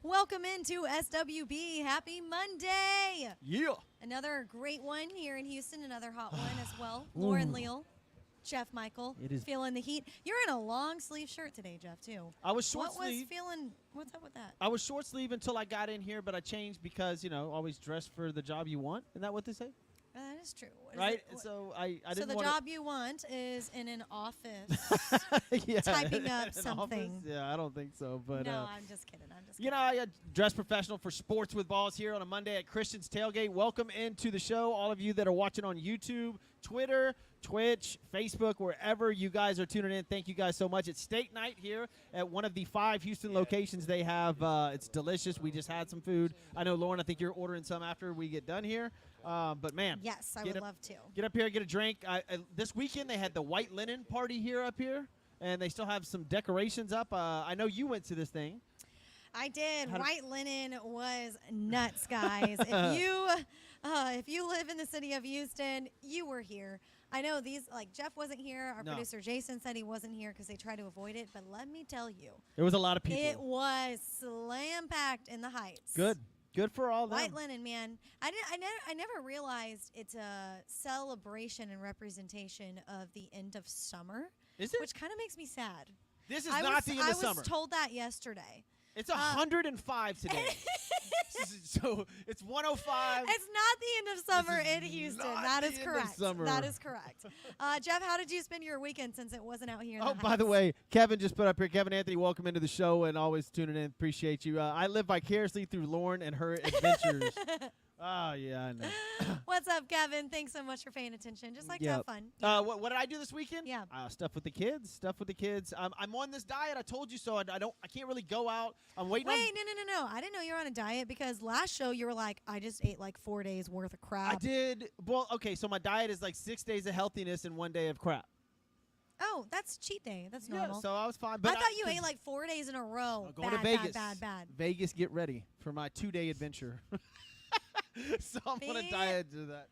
Welcome into SWB. Happy Monday. Yeah. Another great one here in Houston. Another hot one as well. Lauren Leal, Jeff Michael, feeling the heat. You're in a long sleeve shirt today, Jeff, too. I was short sleeve. What's up with that? I was short sleeve until I got in here, but I changed because, always dress for the job you want. Isn't that what they say? That is true. Right? So I didn't So the want job you want is in an office yeah, typing up an something. office? Yeah, I don't think so. But no, I'm just kidding. I'm just kidding. I dress professional for Sports with Balls here on a Monday at Christian's Tailgate. Welcome into the show, all of you that are watching on YouTube, Twitter, Twitch, Facebook, wherever you guys are tuning in. Thank you guys so much. It's steak night here at one of the 5 Houston locations they have. It's delicious. We just had some food. I know, Lauren, I think you're ordering some after we get done here. But, man. Yes, I would love to. Get up here, get a drink. This weekend they had the white linen party here up here, and they still have some decorations up. I know you went to this thing. I did. White linen was nuts, guys. If you live in the city of Houston, you were here. I know Jeff wasn't here. Our producer Jason said he wasn't here because they try to avoid it. But let me tell you, there was a lot of people. It was slam packed in the Heights. Good for all them. White linen, man. I never realized it's a celebration and representation of the end of summer. Is it? Which kind of makes me sad. This is not the end of summer. I was told that yesterday. It's 105 today. So it's 105. It's not the end of summer in Houston. That is correct. That is correct. Jeff, how did you spend your weekend since it wasn't out here in the Heights? By the way, Kevin just put up here. Kevin Anthony, welcome into the show and always tuning in. Appreciate you. I live vicariously through Lauren and her adventures. Oh, yeah, I know. What's up, Kevin? Thanks so much for paying attention. Just like to have fun. What did I do this weekend? Yeah. Stuff with the kids. I'm on this diet. I told you so. I can't really go out. I'm waiting. Wait, no. I didn't know you were on a diet because last show you were like, I just ate like 4 days worth of crap. I did. Well, okay, so my diet is like 6 days of healthiness and 1 day of crap. Oh, that's cheat day. That's normal. Yeah, so I was fine. But I thought you ate like 4 days in a row. I'm going to Vegas. Bad. Vegas, get ready for my 2-day adventure. So I'm on a diet to that.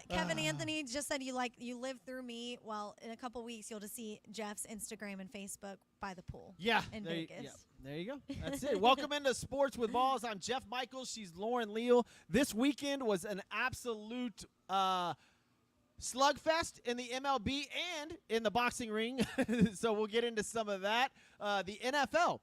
Kevin Anthony just said you live through me. Well, in a couple weeks you'll just see Jeff's Instagram and Facebook by the pool. Yeah, in Vegas. There you go. That's it. Welcome into Sports with Balls. I'm Jeff Michaels. She's Lauren Leal. This weekend was an absolute slugfest in the MLB and in the boxing ring. So we'll get into some of that. The NFL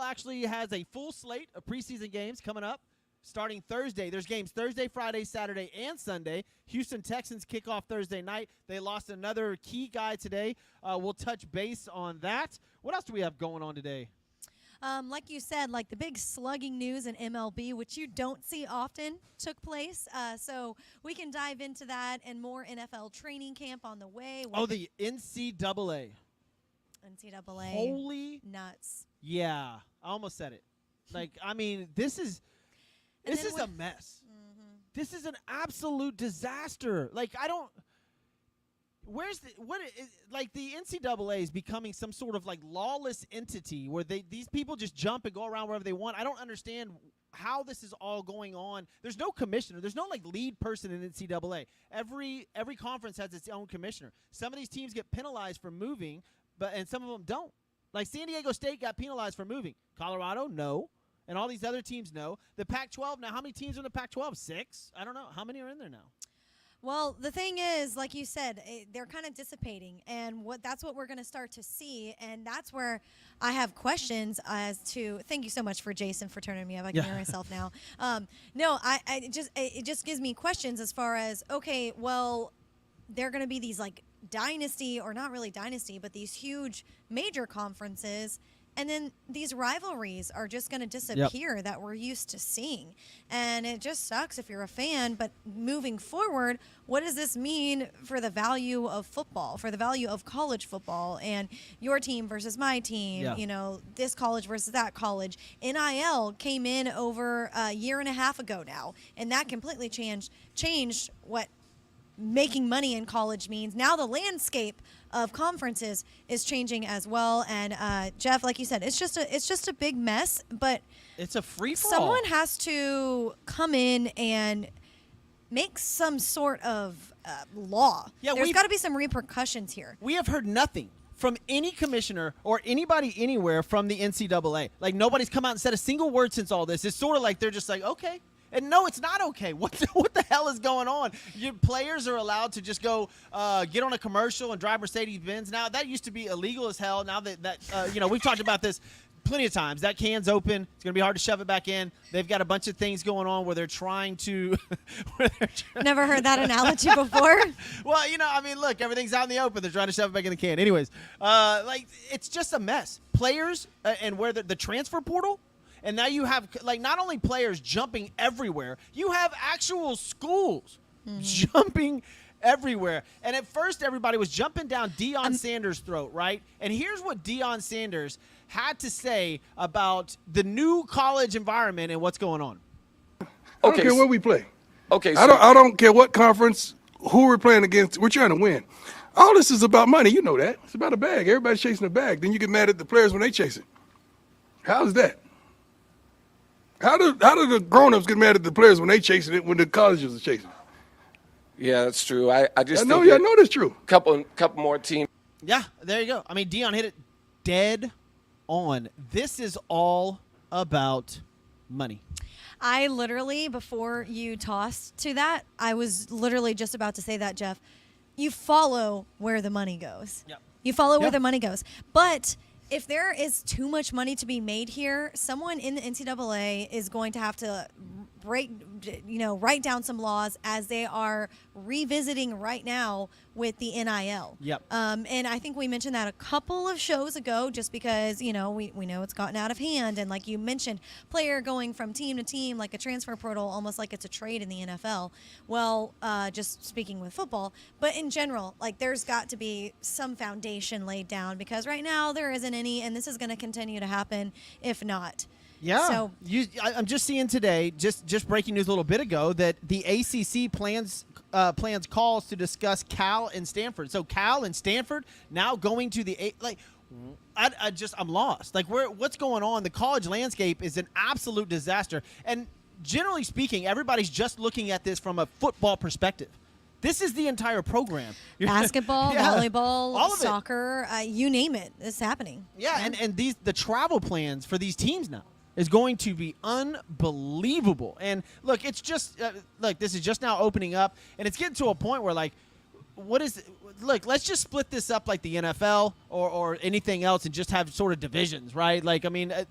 actually has a full slate of preseason games coming up. Starting Thursday. There's games Thursday, Friday, Saturday, and Sunday. Houston Texans kick off Thursday night. They lost another key guy today. We'll touch base on that. What else do we have going on today? Like you said, like the big slugging news in MLB, which you don't see often, took place. So we can dive into that and more NFL training camp on the way. The NCAA. NCAA. Holy nuts. Yeah. I almost said it. This is a mess. Mm-hmm. This is an absolute disaster. The NCAA is becoming some sort of lawless entity where these people just jump and go around wherever they want. I don't understand how this is all going on. There's no commissioner. There's no lead person in NCAA. Every conference has its own commissioner. Some of these teams get penalized for moving, and some of them don't. Like San Diego State got penalized for moving. Colorado, no. And all these other teams know. The Pac-12, now how many teams are in the Pac-12? 6? I don't know. How many are in there now? Well, the thing is, like you said, they're kind of dissipating. And that's what we're going to start to see. And that's where I have questions as to – thank you so much for Jason for turning me up. I can hear myself now. It just gives me questions as far as, okay, well, they're going to be these dynasty – or not really dynasty, but these huge major conferences – and then these rivalries are just going to disappear that we're used to seeing. And it just sucks if you're a fan. But moving forward, what does this mean for the value of football, for the value of college football and your team versus my team, this college versus that college? NIL came in over a year and a half ago now, and that completely changed what making money in college means. Now the landscape of conferences is changing as well. And Jeff, like you said, it's just a big mess. But it's a free for all. Someone has to come in and make some sort of law. Yeah, there's got to be some repercussions here. We have heard nothing from any commissioner or anybody anywhere from the NCAA. Like, nobody's come out and said a single word since all this. It's sort of like they're just like, okay. And no, it's not okay. What the hell is going on? Your players are allowed to just go get on a commercial and drive Mercedes-Benz. Now, that used to be illegal as hell. Now that we've talked about this plenty of times. That can's open. It's going to be hard to shove it back in. They've got a bunch of things going on where they're trying to Never heard that analogy before. Well, look, everything's out in the open. They're trying to shove it back in the can. Anyways, it's just a mess. Players and where the transfer portal. And now you have, not only players jumping everywhere, you have actual schools jumping everywhere. And at first, everybody was jumping down Deion Sanders' throat, right? And here's what Deion Sanders had to say about the new college environment and what's going on. I don't care where we play. Okay, I don't care what conference, who we're playing against. We're trying to win. All this is about money. You know that. It's about a bag. Everybody's chasing a bag. Then you get mad at the players when they chase it. How is that? How do the grown-ups get mad at the players when they chasing it when the colleges are chasing it? Yeah, that's true. I just I know think that's true. Couple more teams. Yeah, there you go. I mean, Deion hit it dead on. This is all about money. I literally, before you tossed to that, I was literally just about to say that, Jeff. You follow where the money goes. Yep. You follow where the money goes. But if there is too much money to be made here, someone in the NCAA is going to have to write down some laws as they are revisiting right now with the NIL. Yep. And I think we mentioned that a couple of shows ago just because, we know it's gotten out of hand. And like you mentioned, player going from team to team like a transfer portal, almost like it's a trade in the NFL. Well, just speaking with football. But in general, there's got to be some foundation laid down because right now there isn't any, and this is going to continue to happen if not. Yeah. So I'm just seeing today, just breaking news a little bit ago, that the ACC plans calls to discuss Cal and Stanford. So Cal and Stanford now going to the I'm lost. What's going on? The college landscape is an absolute disaster. And generally speaking, everybody's just looking at this from a football perspective. This is the entire program. Basketball, volleyball, all of soccer, you name it. It's happening. Yeah, and the travel plans for these teams now is going to be unbelievable. And look, it's just this is just now opening up, and it's getting to a point where let's just split this up like the NFL or anything else and just have sort of divisions, right?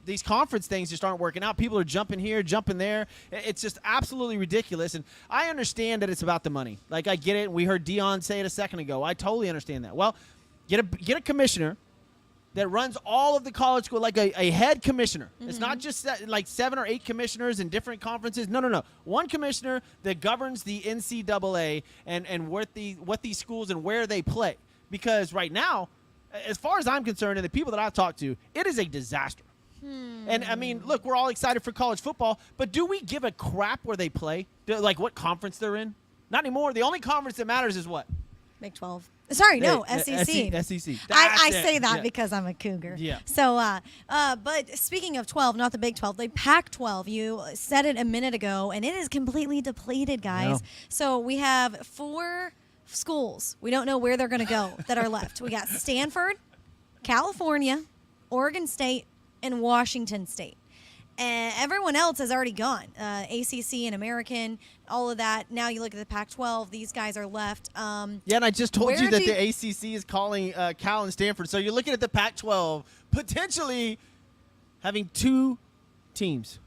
These conference things just aren't working out. People are jumping here, jumping there. It's just absolutely ridiculous. And I understand that it's about the money. I get it. We heard Deion say it a second ago. I totally understand that. Well, get a commissioner that runs all of the college school, like a head commissioner. Mm-hmm. It's not just 7 or 8 commissioners in different conferences. No. One commissioner that governs the NCAA and what these schools and where they play. Because right now, as far as I'm concerned and the people that I've talked to, it is a disaster. And, look, we're all excited for college football, but do we give a crap where they play? What conference they're in? Not anymore. The only conference that matters is what? Big 12. Sorry, no, SEC. SEC. I say that because I'm a Cougar. Yeah. So, but speaking of 12, not the Big 12, the Pac-12, you said it a minute ago, and it is completely depleted, guys. No. So we have 4 schools. We don't know where they're going to go that are left. We got Stanford, California, Oregon State, and Washington State. And everyone else has already gone. ACC and American, all of that. Now you look at the Pac-12; these guys are left. And I just told you that the ACC is calling Cal and Stanford. So you're looking at the Pac-12 potentially having 2 teams.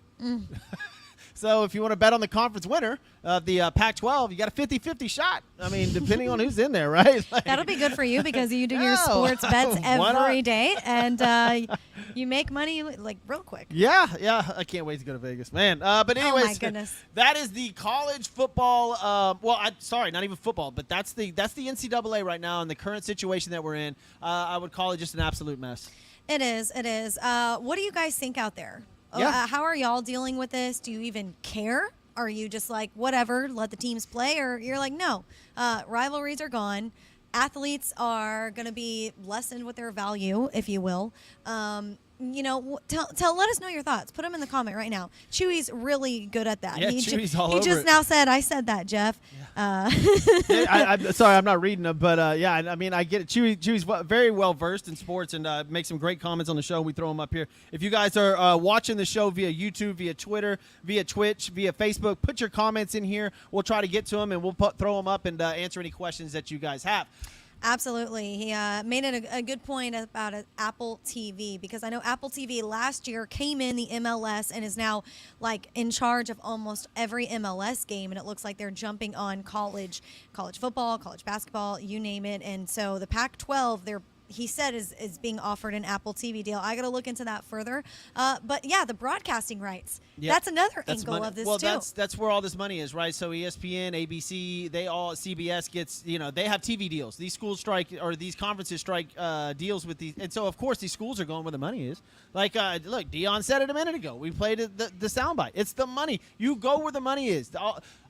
So if you want to bet on the conference winner of the Pac-12, you got a 50-50 shot. Depending on who's in there, right? That'll be good for you because you do your sports bets every day, and you make money real quick. Yeah, I can't wait to go to Vegas, man. But anyways, oh my goodness. That is the college football. Sorry, not even football, but that's the NCAA right now in the current situation that we're in. I would call it just an absolute mess. It is. What do you guys think out there? Yeah. How are y'all dealing with this? Do you even care? Are you just whatever, let the teams play? Or you're no, rivalries are gone. Athletes are going to be lessened with their value, if you will. let us know your thoughts. Put them in the comment right now. Chewy's really good at that. Yeah, Chewy's all over He just it. now said, I said that, Jeff. Yeah, I'm sorry, I'm not reading them, but yeah, I mean, I get it. Chewy's very well versed in sports and makes some great comments on the show. We throw them up here. If you guys are watching the show via YouTube, via Twitter, via Twitch, via Facebook, put your comments in here. We'll try to get to them, and we'll throw them up and answer any questions that you guys have. Absolutely. He made it a good point about Apple TV, because I know Apple TV last year came in the MLS and is now like in charge of almost every MLS game. And it looks like they're jumping on college football, college basketball, you name it. And so the Pac-12, he said is being offered an Apple TV deal. I got to look into that further. But yeah, the broadcasting rights. Yep. That's another That's angle money. of this well, too. that's where all this money is, right? So ESPN, ABC, CBS gets, they have TV deals. These schools strike, or these conferences strike deals with these, and so of course these schools are going where the money is. Like, look, Dion said it a minute ago. We played the soundbite. It's the money. You go where the money is.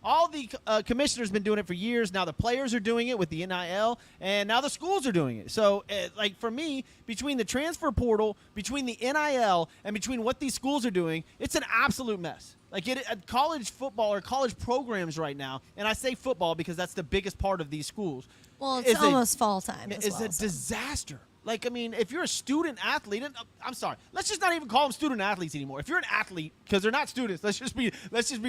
All the commissioners been doing it for years. Now the players are doing it with the NIL, and now the schools are doing it. So, like for me, between the transfer portal, between the NIL, and between what these schools are doing, it's an absolute mess. Like college football or college programs right now, and I say football because that's the biggest part of these schools. Well, it's almost fall time. It's a disaster. Like, I mean, if you're a student athlete, and I'm sorry, let's just not even call them student athletes anymore. If you're an athlete, because they're not students, let's just be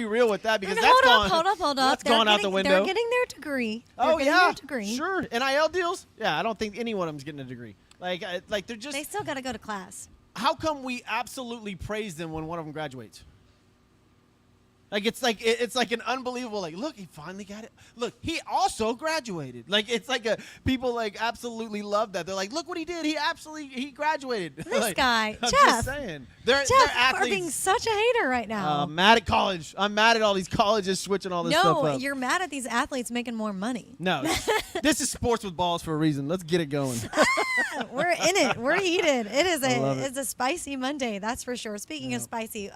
real with that, because hold gone. up. That's gone out the window. They're getting their degree. Oh yeah, their degree. Sure. NIL deals? Yeah, I don't think any one of them's getting a degree. Like they're just. They still got to go to class. How come we absolutely praise them when one of them graduates? Like it's like an unbelievable, like, look, he finally got it. Look, he also graduated. Like, it's like people like absolutely love that. They're like, look what he did. He graduated. This like, guy, I'm Jeff. just saying. They're Jeff athletes. are being such a hater right now. Mad at college. I'm mad at all these colleges switching all this stuff No, up. you're mad at these athletes making more money. No, this is sports with balls for a reason. Let's get it going. We're in it. We're heated. love it. It's a spicy Monday, that's for sure. Speaking of spicy,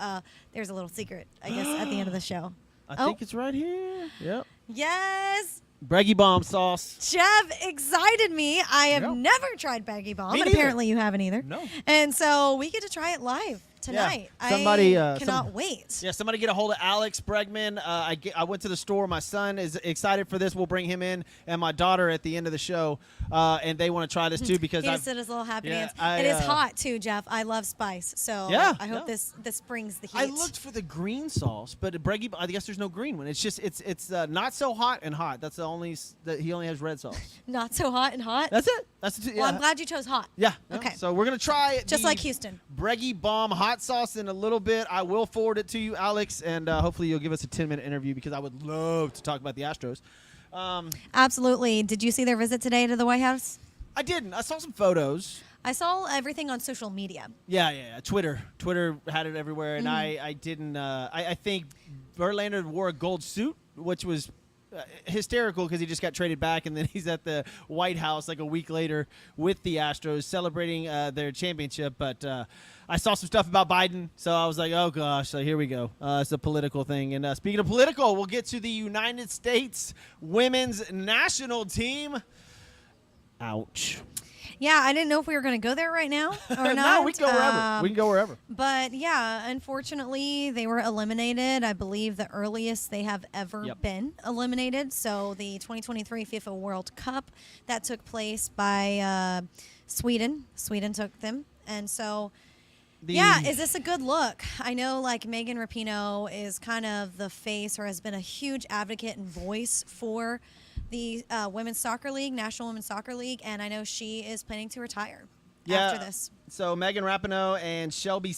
there's a little secret, I guess, at the end of the show. I think it's right here. Yep. Yes. Breggy bomb sauce. Jeff excited me. I have Yep. never tried Baggy Bomb, Me and neither. apparently you haven't either. No. And so we get to try it live tonight. Somebody, I cannot wait. Yeah, somebody get a hold of Alex Bregman. I went to the store. My son is excited for this. We'll bring him in, and my daughter at the end of the show, and they want to try this too because He just did his little happy Yeah, dance. I, It is hot too, Jeff. I love spice, so Yeah, I hope yeah. this brings the heat. I looked for the green sauce, but Breggy, I guess there's no green one. It's just it's not so hot and hot. That's the only that he only has red sauce. Not so hot and hot. That's it. That's the two. Well, Yeah. I'm glad you chose hot. Yeah. Okay. So we're gonna try Just the like Houston. Breggy bomb hot sauce in a little bit. I will forward it to you, Alex, and hopefully you'll give us a 10-minute interview because I would love to talk about the Astros. Absolutely. Did you see their visit today to the White House? I didn't. I saw some photos. I saw everything on social media. Yeah. Twitter had it everywhere, and Mm-hmm. I didn't. I think Verlander wore a gold suit, which was hysterical because he just got traded back, and then he's at the White House like a week later with the Astros celebrating their championship. But I saw some stuff about Biden, so I was like, oh gosh, so here we go. It's a political thing. And speaking of political, we'll get to the United States women's national team. Ouch. Yeah, I didn't know if we were going to go there right now or not. No, we can go wherever. We can go wherever. But yeah, unfortunately, they were eliminated. I believe the earliest they have ever Yep. been eliminated. So the 2023 FIFA World Cup that took place by Sweden. Sweden took them. And so, yeah, is this a good look? I know like Megan Rapinoe is kind of the face or has been a huge advocate and voice for the Women's Soccer League, National Women's Soccer League, and I know she is planning to retire after this. So Megan Rapinoe and Shelby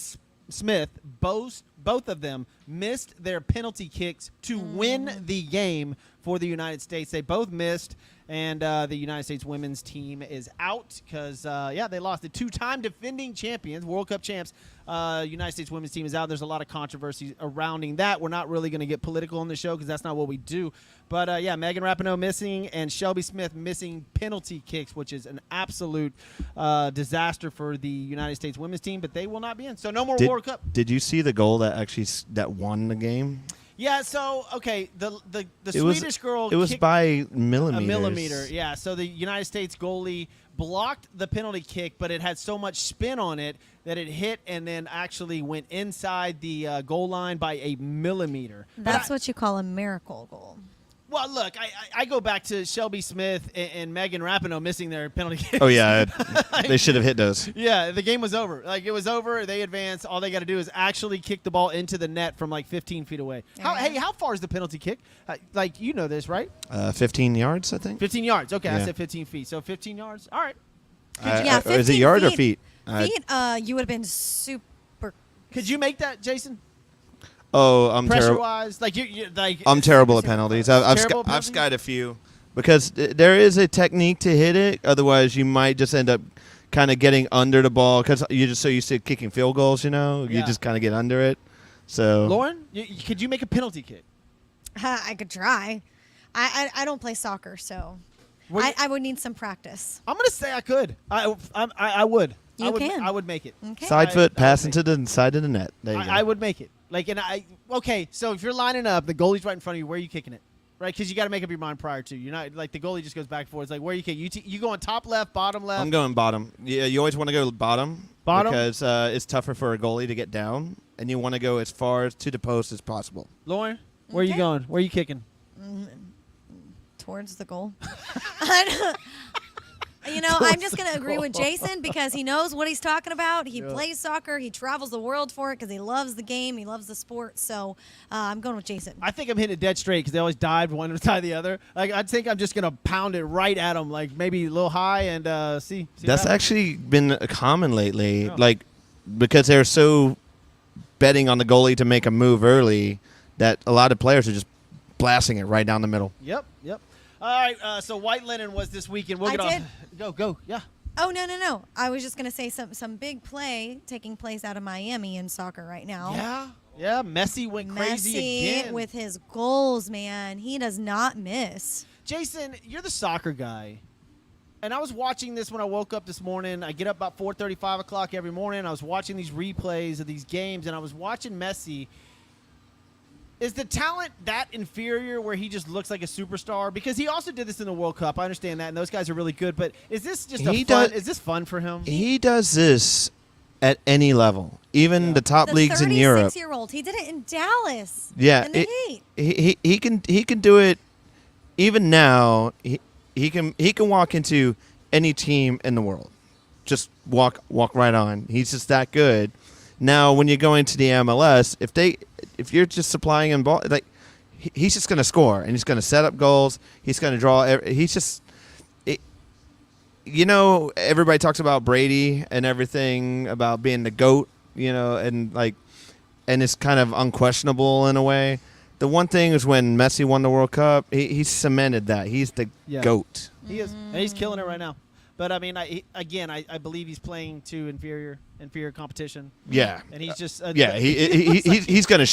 Smith, both of them missed their penalty kicks to win the game for the United States. They both missed, and the United States women's team is out because, they lost. The two-time defending champions, World Cup champs, United States women's team is out. There's a lot of controversy surrounding that. We're not really going to get political on the show because that's not what we do. But, Megan Rapinoe missing and Shelby Smith missing penalty kicks, which is an absolute disaster for the United States women's team. But they will not be in. So no more World Cup. Did you see the goal that that won the game? Yeah, so, okay, the Swedish girl It was kicked by millimeters. a millimeter, yeah. So the United States goalie blocked the penalty kick, but it had so much spin on it that it hit and then actually went inside the goal line by a millimeter. That's what you call a miracle goal. Well, look, I go back to Shelby Smith and Megan Rapinoe missing their penalty kicks. Oh yeah, they should have hit those. Yeah, the game was over. Like, it was over. They advanced. All they got to do is actually kick the ball into the net from like 15 feet away. How far is the penalty kick? Like, you know this, right? 15 yards, I think. 15 yards. Okay, I Yeah. said 15 feet. So 15 yards. All right. Yeah, is it 15 yard or feet. feet? Feet, you would have been super. Could you make that, Jason? Oh, I'm terrible. Pressure-wise, like you like. I'm terrible at penalties. I've Terrible penalties? skied a few because there is a technique to hit it. Otherwise, you might just end up kind of getting under the ball because you're just so used to kicking field goals. You know, Yeah. you just kind of get under it. So, Lauren, could you make a penalty kick? I could try. I don't play soccer, so What do you- I would need some practice. I'm gonna say I could. I would. You can. I would make it. Okay. side I foot would pass make into the side of the net. There you go. I would make it. Like, okay. So if you're lining up, the goalie's right in front of you. Where are you kicking it? Right, because you got to make up your mind prior to. You're not like the goalie just goes back and forth. It's like, where are you kicking? You go on top left, bottom left. I'm going bottom. Yeah, you always want to go bottom. Bottom? Because it's tougher for a goalie to get down, and you want to go as far to the post as possible. Lauren, where are you Okay. going? Where are you kicking? Towards the goal. You know, I'm just going to agree with Jason because he knows what he's talking about. He plays soccer. He travels the world for it because he loves the game. He loves the sport. So I'm going with Jason. I think I'm hitting it dead straight because they always dive one side the other. Like, I think I'm just gonna pound it right at them, like maybe a little high, and see. That's what happens. actually been common lately, Oh. like because they're so betting on the goalie to make a move early that a lot of players are just blasting it right down the middle. Yep. All right. So White Linen was this weekend. We'll I get did. on. Go. Yeah. Oh, no. I was just going to say some big play taking place out of Miami in soccer right now. Yeah. Messi went crazy Messi again. with his goals, man. He does not miss. Jason, you're the soccer guy. And I was watching this when I woke up this morning. I get up about 4:30, 5 o'clock every morning. I was watching these replays of these games, and I was watching Messi. Is the talent that inferior where he just looks like a superstar? Because he also did this in the World Cup. I understand that, and those guys are really good. But is this just is this fun for him? He does this at any level, even the top The leagues in Europe. 36-year-old. He did it in Dallas. Yeah, In the heat. he can do it. Even now, he can walk into any team in the world, just walk right on. He's just that good. Now, when you go into the MLS, if you're just supplying him ball, like he's just going to score and he's going to set up goals. He's going to draw. He's just, everybody talks about Brady and everything about being the GOAT, and it's kind of unquestionable in a way. The one thing is when Messi won the World Cup, he cemented that. He's the GOAT. He is, and he's killing it right now. But I mean, I believe he's playing to inferior competition. Yeah, And he's just he's gonna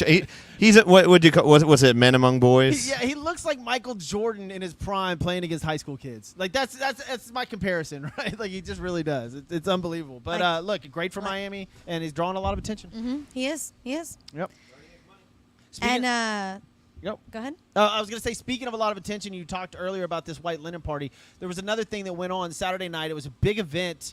he's what would you call was it Men Among Boys? Yeah, he looks like Michael Jordan in his prime playing against high school kids. Like that's my comparison, right? Like he just really does. It's unbelievable. But look, great for Miami, and he's drawing a lot of attention. Mm-hmm. He is. Yep. Yep. Go ahead. I was going to say, speaking of a lot of attention, you talked earlier about this White Linen Party. There was another thing that went on Saturday night. It was a big event.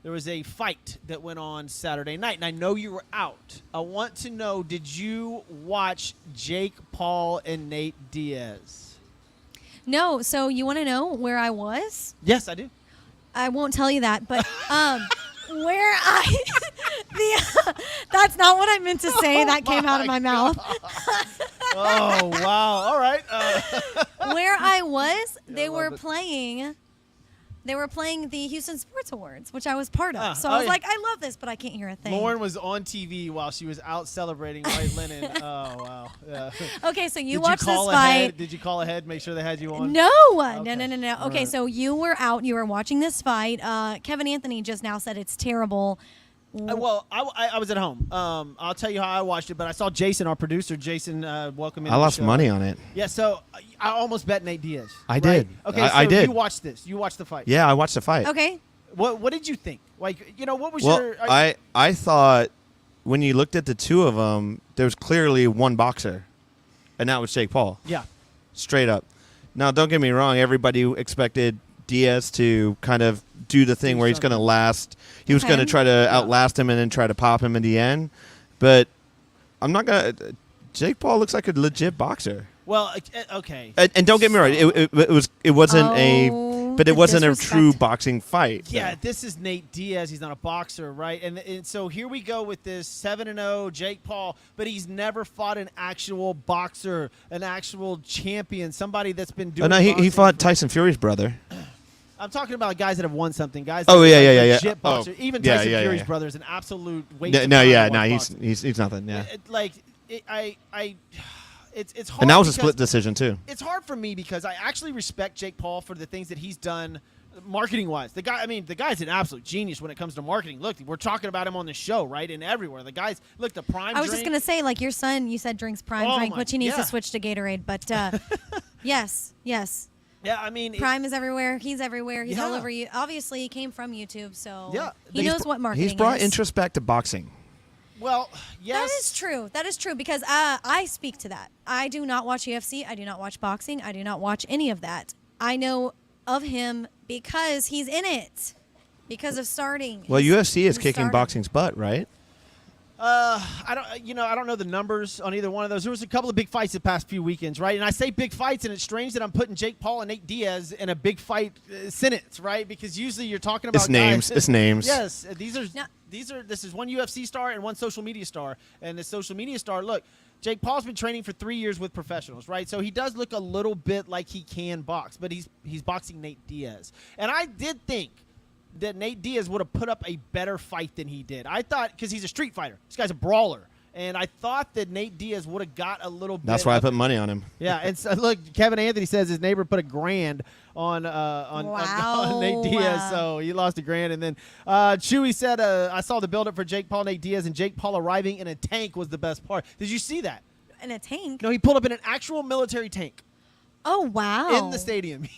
There was a fight that went on Saturday night, and I know you were out. I want to know, did you watch Jake Paul and Nate Diaz? No. So you want to know where I was? Yes, I do. I won't tell you that, but where that's not what I meant to say. That came out of my mouth. Oh, wow. All right. Where I was, they I were love it. playing. They were playing the Houston Sports Awards, which I was part of. So oh, I was yeah. like, I love this, but I can't hear a thing. Lauren was on TV while she was out celebrating White Linen. Oh, wow. Yeah. Okay, so you Did watched you call this ahead? fight. Did you call ahead, make sure they had you on? No. Okay. No. All Okay, right. so you were out. You were watching this fight. Kevin Anthony just now said it's terrible. Well, I was at home. I'll tell you how I watched it, but I saw Jason, our producer. Jason, welcome in. I lost money on it. Yeah, so I almost bet Nate Diaz. I right? did. Okay, I so did. You watched this. You watched the fight. Yeah, I watched the fight. Okay. What did you think? Like, what was Well, your? I thought when you looked at the two of them, there was clearly one boxer, and that was Jake Paul. Yeah. Straight up. Now, don't get me wrong. Everybody expected Diaz to kind of do the thing Do where he's going to something. last. He was Okay. going to try to outlast him and then try to pop him in the end. But I'm not going to. Jake Paul looks like a legit boxer. Well, okay. And don't get me right, it wasn't but it the wasn't a disrespect. true boxing fight. Yeah, though. this is Nate Diaz. He's not a boxer, right? And so here we go with this 7-0 Jake Paul, but he's never fought an actual boxer, an actual champion, somebody that's been doing. Oh, no, he boxing fought for- Tyson Fury's brother. I'm talking about guys that have won something. Guys. Oh, that yeah, are yeah, yeah. legit Oh, boxers. Even yeah, Tyson yeah, Fury's yeah. brother is an absolute waste. No, of no, time yeah, to no, watch he's boxing. he's nothing. Yeah, It's hard. and that was a because split decision too. It's hard for me because I actually respect Jake Paul for the things that he's done marketing wise. The guy's an absolute genius when it comes to marketing. Look, we're talking about him on the show, right? And everywhere. The guy's the prime. I was just drink. gonna say, like your son, you said drinks Prime Oh drink, my- which he needs yeah. to switch to Gatorade. But yes, Yeah, I mean, Prime is everywhere. He's everywhere. He's all Yeah. over you. Obviously, he came from YouTube, so Yeah, he knows what marketing He's brought is. interest back to boxing. well, yes, That is true. That is true because I speak to that. I do not watch UFC. I do not watch boxing. I do not watch any of that. I know of him because he's in it, because of starting. Well, He's- UFC is he's kicking starting. boxing's butt, right? I don't know the numbers on either one of those. There was a couple of big fights the past few weekends, right? And I say big fights, and it's strange that I'm putting Jake Paul and Nate Diaz in a big fight sentence, right? Because usually you're talking about It's names. guys- It's names. Yes, No. this is one UFC star and one social media star, and the social media star. Look, Jake Paul's been training for 3 years with professionals, right? So he does look a little bit like he can box, but he's boxing Nate Diaz, and I did think that Nate Diaz would have put up a better fight than he did. I thought because he's a street fighter, this guy's a brawler, and I thought that Nate Diaz would have got a little bit. That's why I of- put money on him. Yeah, and so, look, Kevin Anthony says his neighbor put $1,000 on Wow. Nate Diaz, so he lost $1,000. And then Chewy said, "I saw the build-up for Jake Paul, Nate Diaz, and Jake Paul arriving in a tank was the best part." Did you see that? in a tank. No, he pulled up in an actual military tank Oh wow! in the stadium.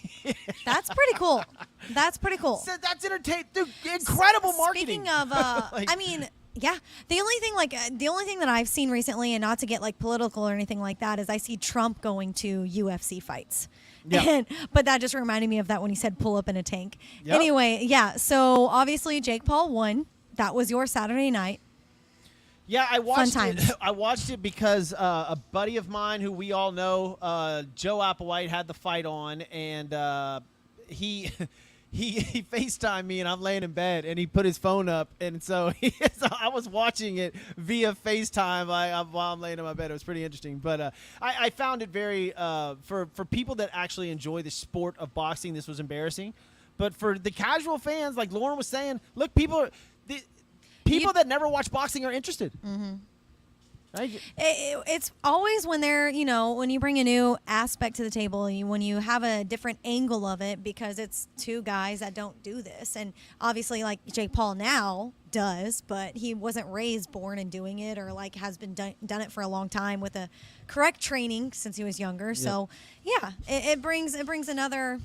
That's pretty cool. That's pretty cool. Said that's entertaining, dude. Incredible marketing. Speaking of, Like- I mean, yeah. The only thing that I've seen recently, and not to get like political or anything like that, is I see Trump going to UFC fights. Yeah. But that just reminded me of that when he said pull up in a tank. Yep. Anyway, yeah. So obviously Jake Paul won. That was your Saturday night. Yeah, I watched it. times. I watched it because a buddy of mine who we all know, Joe Applewhite, had the fight on, and he he FaceTimed me, and I'm laying in bed, and he put his phone up, and so I was watching it via FaceTime while I'm laying in my bed. It was pretty interesting, but I found it very for people that actually enjoy the sport of boxing, this was embarrassing, but for the casual fans, like Lauren was saying, look, people that never watch boxing are interested. Mm-hmm. Right? It's always when they're, when you bring a new aspect to the table, when you have a different angle of it, because it's two guys that don't do this. And obviously, like Jake Paul now does, but he wasn't born in doing it, or like has been done it for a long time with a correct training since he was younger. So yeah, it brings another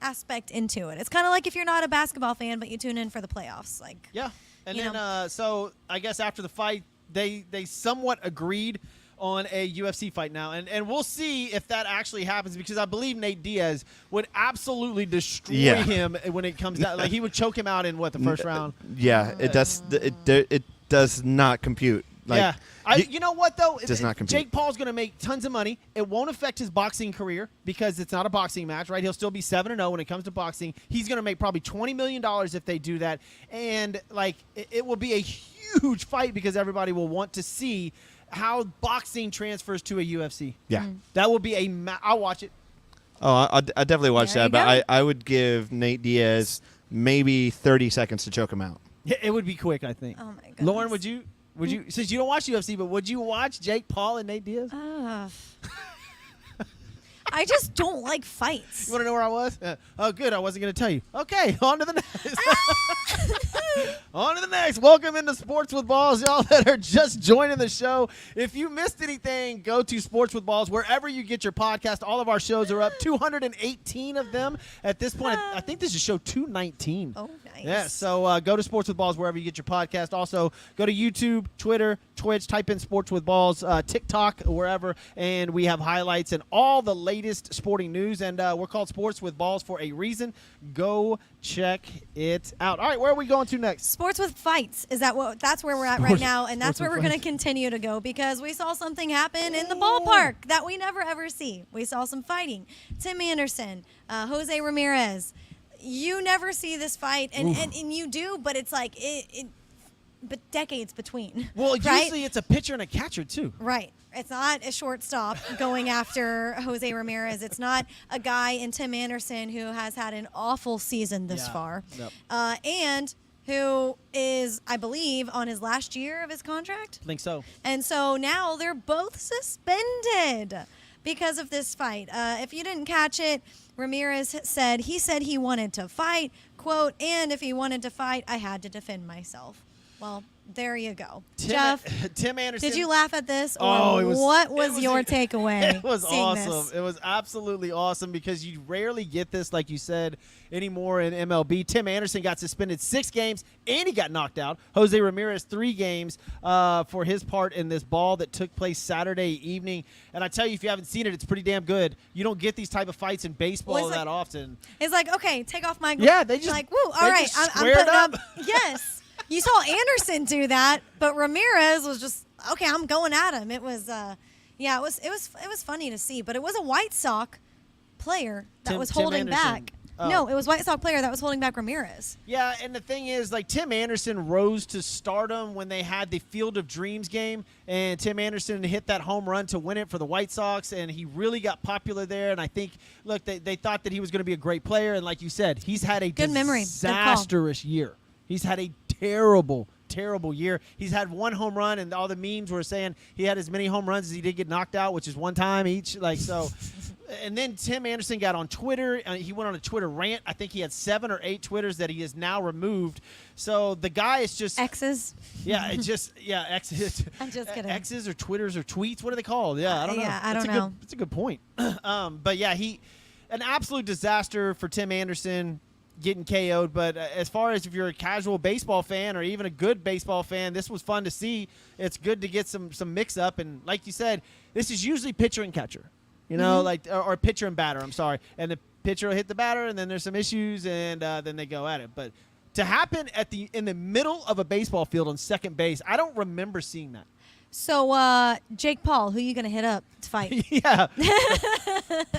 aspect into it. It's kind of like if you're not a basketball fan, but you tune in for the playoffs. Like, Yeah. And You then, so I guess after the fight, they somewhat agreed on a UFC fight now. And we'll see if that actually happens, because I believe Nate Diaz would absolutely destroy him when it comes down. Like, he would choke him out in, the first round? Yeah, it does not compute. Like, Yeah. You know what, though? Does not compete. Jake Paul's going to make tons of money. It won't affect his boxing career because it's not a boxing match, right? He'll still be 7-0 when it comes to boxing. He's going to make probably $20 million if they do that. And, like, it will be a huge fight because everybody will want to see how boxing transfers to a UFC. Yeah. That will be I'll watch it. Oh, I definitely watch There that, you but go. I would give Nate Diaz maybe 30 seconds to choke him out. Yeah, it would be quick, I think. oh my goodness. Lauren, would you, since you don't watch UFC, but would you watch Jake Paul and Nate Diaz? I just don't like fights. You want to know where I was? Oh, good. I wasn't going to tell you. Okay, on to the next. On to the next. Welcome into Sports with Balls, y'all that are just joining the show. If you missed anything, go to Sports with Balls wherever you get your podcast. All of our shows are up. 218 of them at this point. I think this is show 219. Oh, nice. Yeah, so go to Sports with Balls wherever you get your podcast. Also, go to YouTube, Twitter, Twitch, type in Sports with Balls, TikTok, wherever, and we have highlights and all the latest sporting news. And we're called Sports with Balls for a reason. Go check it out. All right, where are we going to next? Sports with fights. That's where we're at right now, and that's where we're going to continue to go because we saw something happen in the ballpark that we never ever see. We saw some fighting. Tim Anderson, Jose Ramirez. You never see this fight, and you do, but it's like but decades between. Well, right? usually it's a pitcher and a catcher too. Right. It's not a shortstop going after Jose Ramirez. It's not a guy in Tim Anderson who has had an awful season this far, and who is, I believe, on his last year of his contract. I think so. And so now they're both suspended because of this fight. If you didn't catch it, Ramirez said he wanted to fight, quote, and if he wanted to fight, I had to defend myself. Well, there you go. Jeff, Tim Anderson. did you laugh at this? Or What was your takeaway? It was seeing awesome. this? It was absolutely awesome because you rarely get this, like you said, anymore in MLB. Tim Anderson got suspended 6 games, and he got knocked out. Jose Ramirez 3 games for his part in this ball that took place Saturday evening. And I tell you, if you haven't seen it, it's pretty damn good. You don't get these type of fights in baseball that often. It's like, okay, take off my Yeah, they just like, woo, all right, just I'm squared putting up. Yes. You saw Anderson do that, but Ramirez was just, okay, I'm going at him. It was it was funny to see, but it was a White Sox player that was Tim holding Anderson. back. Oh. No, it was White Sox player that was holding back Ramirez. Yeah, and the thing is, like, Tim Anderson rose to stardom when they had the Field of Dreams game, and Tim Anderson hit that home run to win it for the White Sox, and he really got popular there. And I think, look, they thought that he was going to be a great player, and like you said, he's had a Good memory. Good call. disastrous year. He's had a terrible year. He's had 1 home run, and all the memes were saying he had as many home runs as he did get knocked out, which is 1 time each. Like, so. And then Tim Anderson got on Twitter. He went on a Twitter rant. I think he had 7 or 8 Twitters that he has now removed. So the guy is just X's. Yeah, it's just X's. I'm just kidding. X's or Twitters or tweets. What are they called? Yeah, I don't know. Yeah, I don't know. That's a good point. But yeah, an absolute disaster for Tim Anderson getting KO'd. But as far as if you're a casual baseball fan or even a good baseball fan, this was fun to see. It's good to get some mix up. And like you said, this is usually pitcher and catcher. You know, like or pitcher and batter. I'm sorry, and the pitcher will hit the batter, and then there's some issues, and then they go at it. But to happen in the middle of a baseball field on second base, I don't remember seeing that. So, Jake Paul, who are you going to hit up to fight? Yeah,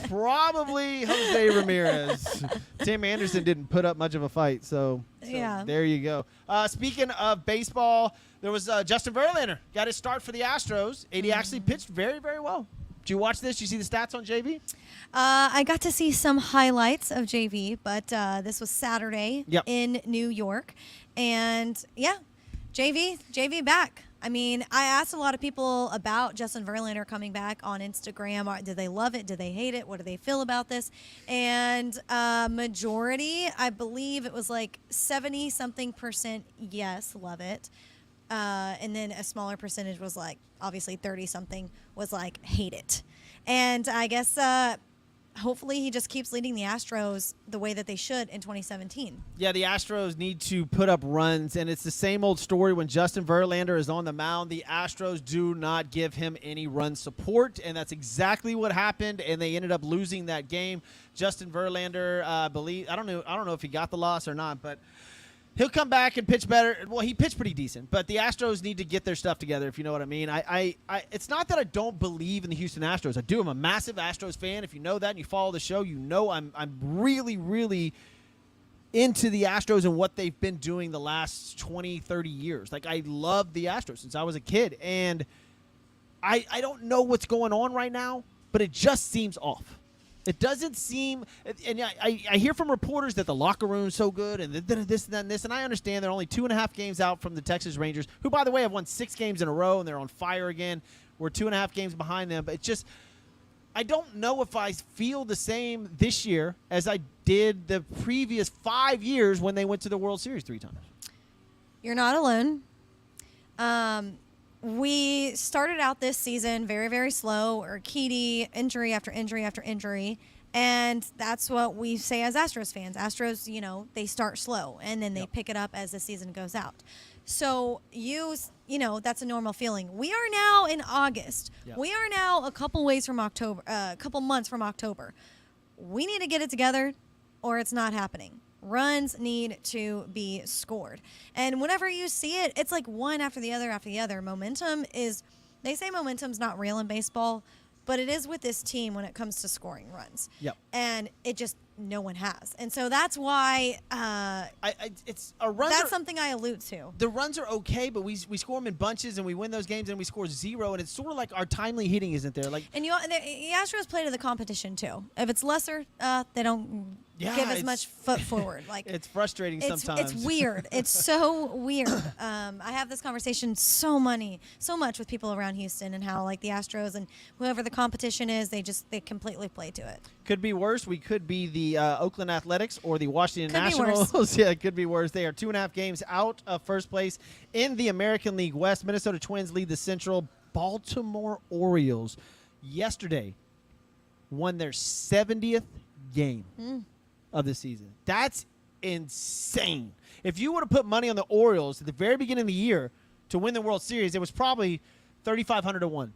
probably Jose Ramirez. Tim Anderson didn't put up much of a fight, so Yeah. there you go. Speaking of baseball, there was Justin Verlander got his start for the Astros, and he actually pitched very, very well. Did you watch this? Did you see the stats on JV? I got to see some highlights of JV, but this was Saturday in New York. And, yeah, JV back. I mean, I asked a lot of people about Justin Verlander coming back on Instagram. Did they love it? Did they hate it? What do they feel about this? And majority, I believe it was like 70-something% yes, love it. And then a smaller percentage was like, obviously 30-something was like, hate it. And I guess hopefully he just keeps leading the Astros the way that they should in 2017. Yeah, the Astros need to put up runs, and it's the same old story when Justin Verlander is on the mound. The Astros do not give him any run support, and that's exactly what happened, and they ended up losing that game. Justin Verlander, I don't know if he got the loss or not, but he'll come back and pitch better. Well, he pitched pretty decent, but the Astros need to get their stuff together, if you know what I mean. It's not that I don't believe in the Houston Astros. I do. I'm a massive Astros fan. If you know that and you follow the show, you know I'm really, really into the Astros and what they've been doing the last 20, 30 years. Like, I love the Astros since I was a kid, and I don't know what's going on right now, but it just seems off. It doesn't seem, and I hear from reporters that the locker room's so good and this and that and this, and I understand they're only 2.5 games out from the Texas Rangers, who, by the way, have won 6 games in a row, and they're on fire again. We're 2.5 games behind them, but it's just, I don't know if I feel the same this year as I did the previous 5 years when they went to the World Series 3 times. You're not alone. We started out this season very, very slow. Urquidy, injury after injury after injury. And that's what we say as Astros fans. Astros, they start slow and then they pick it up as the season goes out. So that's a normal feeling. We are now in August. Yep. We are now a couple months from October. We need to get it together or it's not happening. Runs need to be scored. And whenever you see it, it's like one after the other after the other. They say momentum's not real in baseball, but it is with this team when it comes to scoring runs. Yep. And it just no one has. And so that's why that's something I allude to. The runs are okay, but we score them in bunches and we win those games and we score 0, and it's sort of like our timely hitting isn't there. Like, and the Astros play to the competition too. If it's lesser, they don't give as much foot forward. Like it's frustrating sometimes. It's weird. It's so weird. I have this conversation so much with people around Houston and how like the Astros and whoever the competition is, they completely play to it. Could be worse. We could be the Oakland Athletics or the Washington Could be Nationals. worse. Yeah, it could be worse. They are 2.5 games out of first place in the American League West. Minnesota Twins lead the Central. Baltimore Orioles yesterday won their 70th game of the season. That's insane. If you would have put money on the Orioles at the very beginning of the year to win the World Series, it was probably 3,500 to 1.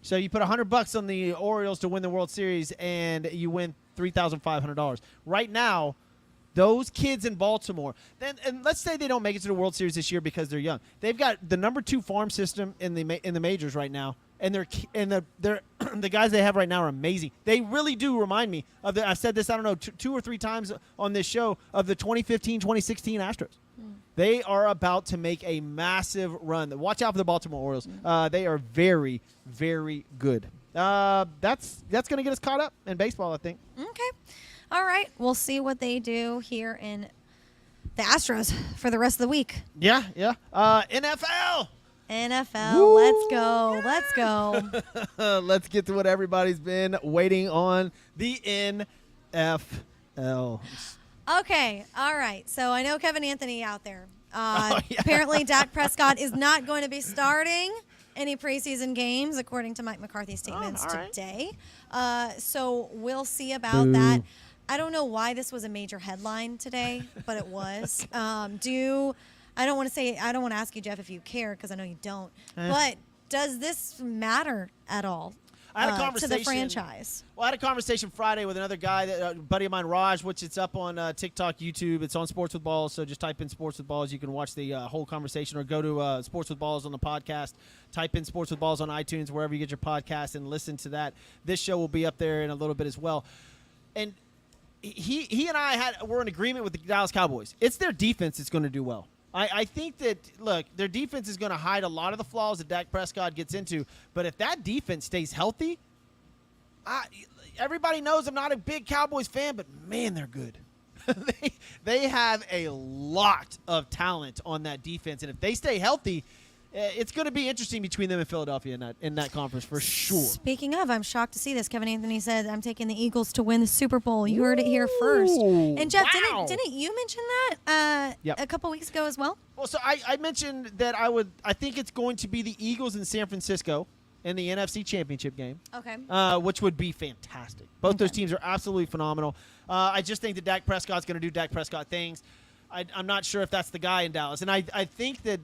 So you put $100 on the Orioles to win the World Series, and you win $3,500. Right now, those kids in Baltimore, and let's say they don't make it to the World Series this year because they're young. They've got the number 2 farm system in the majors right now, and the guys they have right now are amazing. They really do remind me of I've said this, I don't know, 2 or 3 times on this show, of the 2015-2016 Astros. They are about to make a massive run. Watch out for the Baltimore Orioles. They are very, very good. That's going to get us caught up in baseball, I think. Okay. All right. We'll see what they do here in the Astros for the rest of the week. Yeah. NFL. NFL. Woo! Let's go. Let's get to what everybody's been waiting on, the NFL. Okay. All right. So I know Kevin Anthony out there. Yeah. Apparently, Dak Prescott is not going to be starting any preseason games, according to Mike McCarthy's statements all right. today. So we'll see about that. I don't know why this was a major headline today, but it was. I don't want to ask you, Jeff, if you care, because I know you don't. But does this matter at all? I had a to conversation the franchise. Well, I had a conversation Friday with another guy, a buddy of mine, Raj, which it's up on TikTok, YouTube. It's on Sports with Balls, so just type in Sports with Balls. You can watch the whole conversation, or go to Sports with Balls on the podcast. Type in Sports with Balls on iTunes, wherever you get your podcast, and listen to that. This show will be up there in a little bit as well. And he and I were in agreement with the Dallas Cowboys. It's their defense that's going to do well. I think that, look, their defense is going to hide a lot of the flaws that Dak Prescott gets into. But if that defense stays healthy, everybody knows I'm not a big Cowboys fan, but, man, they're good. they have a lot of talent on that defense. And if they stay healthy, it's going to be interesting between them and Philadelphia in that conference for sure. Speaking of, I'm shocked to see this. Kevin Anthony said, I'm taking the Eagles to win the Super Bowl. You heard it here first. And Jeff, wow. didn't you mention that Yep. a couple weeks ago as well? Well, so I mentioned that I think it's going to be the Eagles in San Francisco in the NFC Championship game. Okay. Which would be fantastic. Both those teams are absolutely phenomenal. I just think that Dak Prescott's going to do Dak Prescott things. I'm not sure if that's the guy in Dallas. And I think that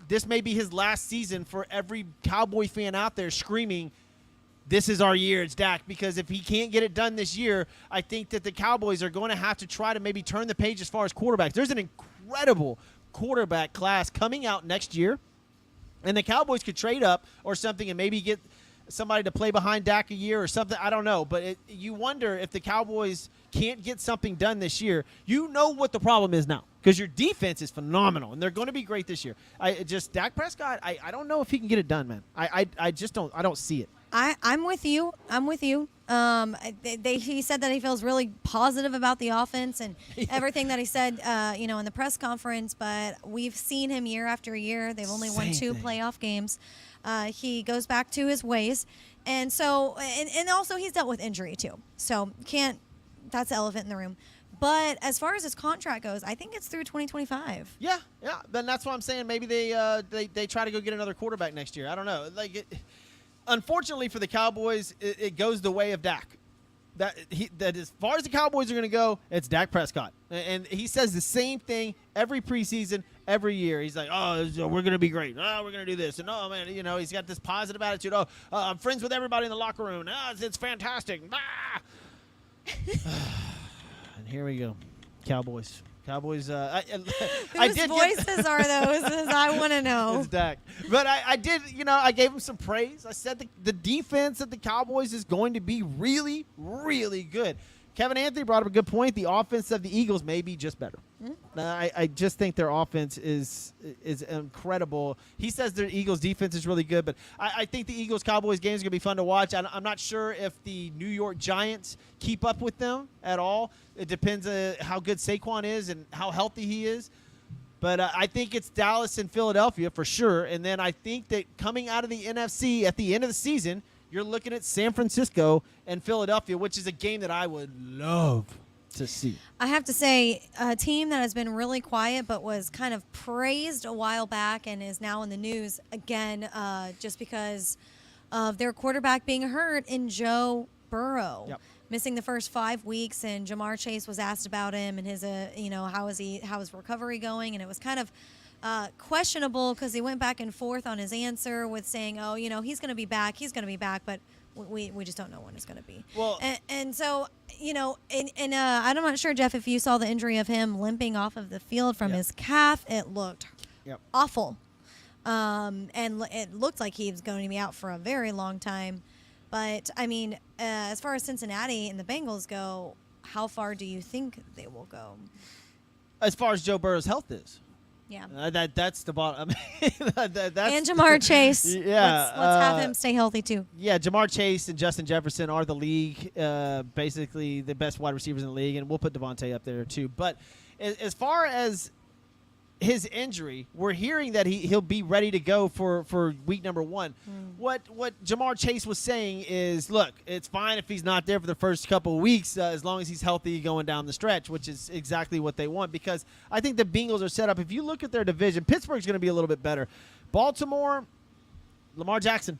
this may be his last season for every Cowboy fan out there screaming, this is our year, it's Dak. Because if he can't get it done this year, I think that the Cowboys are going to have to try to maybe turn the page as far as quarterbacks. There's an incredible quarterback class coming out next year. And the Cowboys could trade up or something and maybe get somebody to play behind Dak a year or something. I don't know. But you wonder if the Cowboys can't get something done this year. You know what the problem is now, because your defense is phenomenal, and they're going to be great this year. Dak Prescott, I don't know if he can get it done, man. I just don't. I don't see it. I'm with you. He said that he feels really positive about the offense and everything that he said, in the press conference. But we've seen him year after year. They've only won 2 playoff games. He goes back to his ways, and so and also he's dealt with injury too. So that's the elephant in the room. But as far as his contract goes, I think it's through 2025. Yeah. Then that's what I'm saying. Maybe they try to go get another quarterback next year. I don't know. Unfortunately for the Cowboys, it goes the way of Dak. that as far as the Cowboys are going to go, it's Dak Prescott. And he says the same thing every preseason, every year. He's like, oh, we're going to be great. Oh, we're going to do this. And, oh, man, he's got this positive attitude. Oh, I'm friends with everybody in the locker room. Oh, it's fantastic. Ah! And here we go. Cowboys. Whose I did voices are those? As I want to know. It's Dak. But I did, I gave him some praise. I said the defense of the Cowboys is going to be really, really good. Kevin Anthony brought up a good point. The offense of the Eagles may be just better. I just think their offense is incredible. He says their Eagles defense is really good, but I think the Eagles-Cowboys game is going to be fun to watch. I'm not sure if the New York Giants keep up with them at all. It depends how good Saquon is and how healthy he is. But I think it's Dallas and Philadelphia for sure. And then I think that coming out of the NFC at the end of the season, you're looking at San Francisco and Philadelphia, which is a game that I would love to see. I have to say, a team that has been really quiet but was kind of praised a while back and is now in the news again just because of their quarterback being hurt in Joe Burrow. Yep. Missing the first 5 weeks, and Jamar Chase was asked about him and his, how is recovery going, and it was kind of questionable because he went back and forth on his answer with saying, oh, he's going to be back, but we just don't know when it's going to be. Well, and so, I'm not sure, Jeff, if you saw the injury of him limping off of the field from his calf. It looked awful. And it looked like he was going to be out for a very long time. But, as far as Cincinnati and the Bengals go, how far do you think they will go? As far as Joe Burrow's health is. Yeah. That's the bottom. That's and Jamar Chase. Yeah. Let's have him stay healthy, too. Yeah, Jamar Chase and Justin Jefferson are the league, basically the best wide receivers in the league, and we'll put Devontae up there, too. But as far as his injury, we're hearing that he'll be ready to go for week number 1. What Jamar Chase was saying is, look, it's fine if he's not there for the first couple of weeks as long as he's healthy going down the stretch, which is exactly what they want, because I think the Bengals are set up. If you look at their division, Pittsburgh's going to be a little bit better. Baltimore, Lamar Jackson.